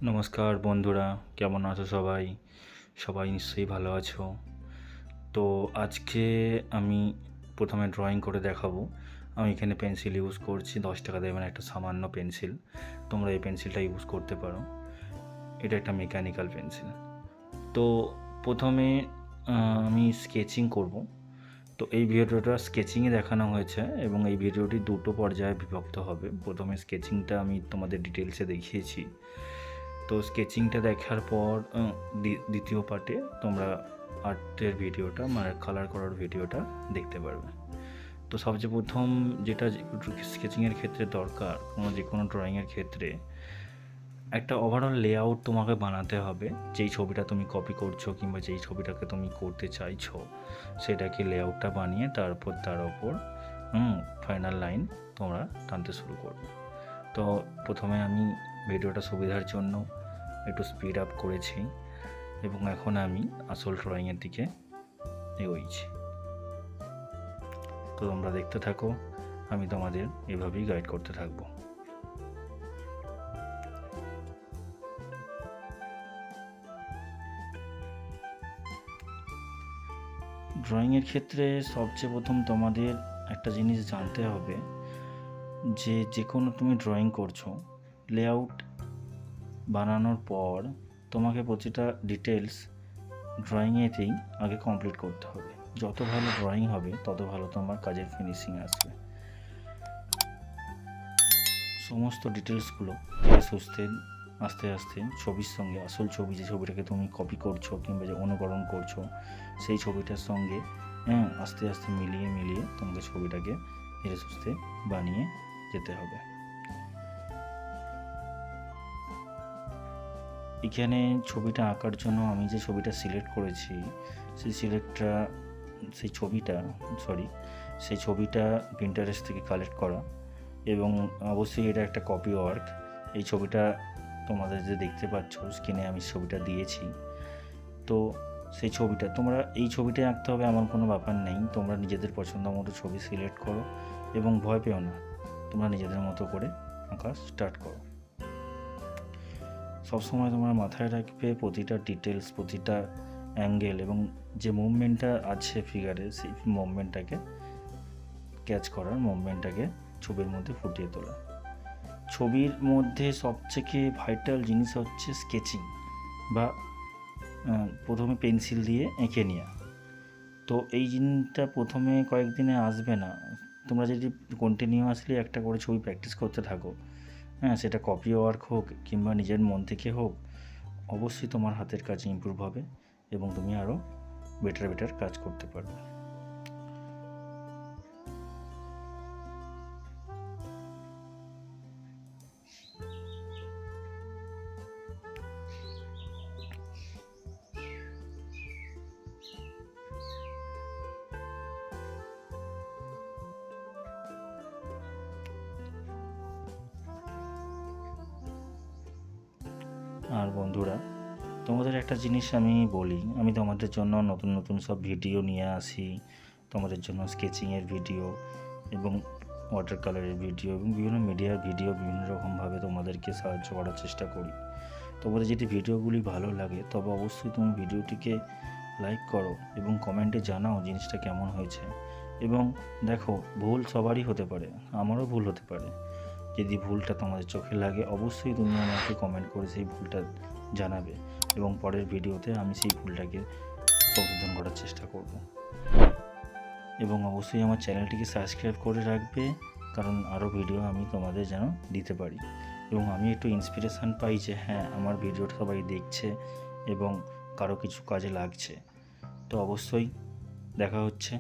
নমস্কার বন্ধুরা, কেমন আছো সবাই? সবাই নিশ্চয়ই ভালো আছো। তো আজকে আমি প্রথমে ড্রয়িং করে দেখাবো। আমি এখানে পেন্সিল ইউজ করছি, 10 টাকা দেবেন একটা সামান্য পেন্সিল। তোমরা এই পেন্সিলটা ইউজ করতে পারো। এটা একটা মেকানিক্যাল পেন্সিল। তো প্রথমে আমি স্কেচিং করব। তো এই ভিডিওটা স্কেচিংয়ে দেখানো হয়েছে এবং এই ভিডিওটি দুটো পর্যায়ে বিভক্ত হবে। প্রথমে স্কেচিংটা আমি তোমাদের ডিটেলসে দেখিয়েছি। তো স্কেচিংটা দেখার পর দ্বিতীয় পার্টে তোমরা আর্টের ভিডিওটা মানে কালার করার ভিডিওটা দেখতে পারবে। তো সবচেয়ে প্রথম যেটা স্কেচিংয়ের ক্ষেত্রে দরকার, যে কোনো ড্রয়িংয়ের ক্ষেত্রে একটা ওভারঅল লেআউট তোমাকে বানাতে হবে। যেই ছবিটা তুমি কপি করছো কিংবা যেই ছবিটাকে তুমি করতে চাইছো সেটাকে লেআউটটা বানিয়ে তার ওপর ফাইনাল লাইন তোমরা টানতে শুরু করবে। তো প্রথমে আমি ভিডিওটা সুবিধার জন্য একটু স্পিড আপ করেছি এবং এখন আমি আসল ড্রয়িংয়ের দিকে এগোইছি। তো তোমরা দেখতে থাকো, আমি তোমাদের এভাবেই গাইড করতে থাকবো। ড্রয়িংয়ের ক্ষেত্রে সবচেয়ে প্রথম তোমাদের একটা জিনিস জানতে হবে যে কোনো তুমি ড্রয়িং করছো, লেআউট বানানোর পর তোমাকে প্রতিটা ডিটেলস ড্রয়িংয়েতেই আগে কমপ্লিট করতে হবে। যত ভালো ড্রয়িং হবে তত ভালো তোমার কাজের ফিনিশিং আসবে। সমস্ত ডিটেলসগুলো সুস্থে আস্তে আস্তে ছবির সঙ্গে আসল ছবি, যে ছবিটাকে তুমি কপি করছো কিংবা যে অনুকরণ করছো সেই ছবিটার সঙ্গে আস্তে আস্তে মিলিয়ে তোমাকে ছবিটাকে ধীরে সুস্থে বানিয়ে যেতে হবে। এখানে ছবিটা আঁকার জন্য আমি যে ছবিটা সিলেক্ট করেছি সেই ছবিটা পিন্টারেস্ট থেকে কালেক্ট করা এবং অবশ্যই এটা একটা কপি ওয়ার্ক। এই ছবিটা তোমাদের যে দেখতে পাচ্ছ স্ক্রিনে আমি ছবিটা দিয়েছি। তো সেই ছবিটা তোমরা এই ছবিটাই আঁকতে হবে এমন কোনো ব্যাপার নেই। তোমরা নিজেদের পছন্দ মতো ছবি সিলেক্ট করো এবং ভয় পেও না, তোমরা নিজেদের মতো করে আঁকা স্টার্ট করো। সবসময় তোমরা মাথায় রাখবে প্রতিটা ডিটেলস, প্রতিটা অ্যাঙ্গেল এবং যে মুভমেন্টটা আছে ফিগারে সেই মুভমেন্টটাকে ক্যাচ করার, মুভমেন্টটাকে ছবির মধ্যে ফুটিয়ে তোলা। ছবির মধ্যে সবথেকে ভাইটাল জিনিস হচ্ছে স্কেচিং বা প্রথমে পেন্সিল দিয়ে এঁকে নেওয়া। তো এই জিনিসটা প্রথমে কয়েকদিনে আসবে না। তোমরা যদি কন্টিনিউয়াসলি একটা করে ছবি প্র্যাকটিস করতে থাকো, সেটা কপি ওয়ার্ক হোক কিংবা নিজের মন থেকে হোক, অবশ্যই তোমার হাতের কাজ ইমপ্রুভ হবে এবং তুমি আরও বেটার কাজ করতে পারবে। আর বন্ধুরা, তোমাদের একটা জিনিস আমি বলি, আমি তোমাদের জন্য নতুন সব ভিডিও নিয়ে আসি। তোমাদের জন্য স্কেচিংয়ের ভিডিও এবং ওয়াটার কালারের ভিডিও এবং বিভিন্ন মিডিয়ার ভিডিও বিভিন্ন রকমভাবে তোমাদেরকে সাহায্য করার চেষ্টা করি। তোমাদের যদি ভিডিওগুলি ভালো লাগে তবে অবশ্যই তুমি ভিডিওটিকে লাইক করো এবং কমেন্টে জানাও জিনিসটা কেমন হয়েছে। এবং দেখো, ভুল সবারই হতে পারে, আমারও ভুল হতে পারে। যদি ভুলটা তোমাদের চোখে লাগে অবশ্যই তুমি আমাকে কমেন্ট করে সেই ভুলটা জানাবে এবং পরের ভিডিওতে আমি সেই ভুলটাকে সংশোধন করার চেষ্টা করব। এবং অবশ্যই আমার চ্যানেলটিকে সাবস্ক্রাইব করে রাখবে, কারণ আরও ভিডিও আমি তোমাদের যেন দিতে পারি এবং আমি একটু ইন্সপিরেশান পাই যে আমার ভিডিওটা সবাই দেখছে এবং কারো কিছু কাজে লাগছে। তো অবশ্যই দেখা হচ্ছে।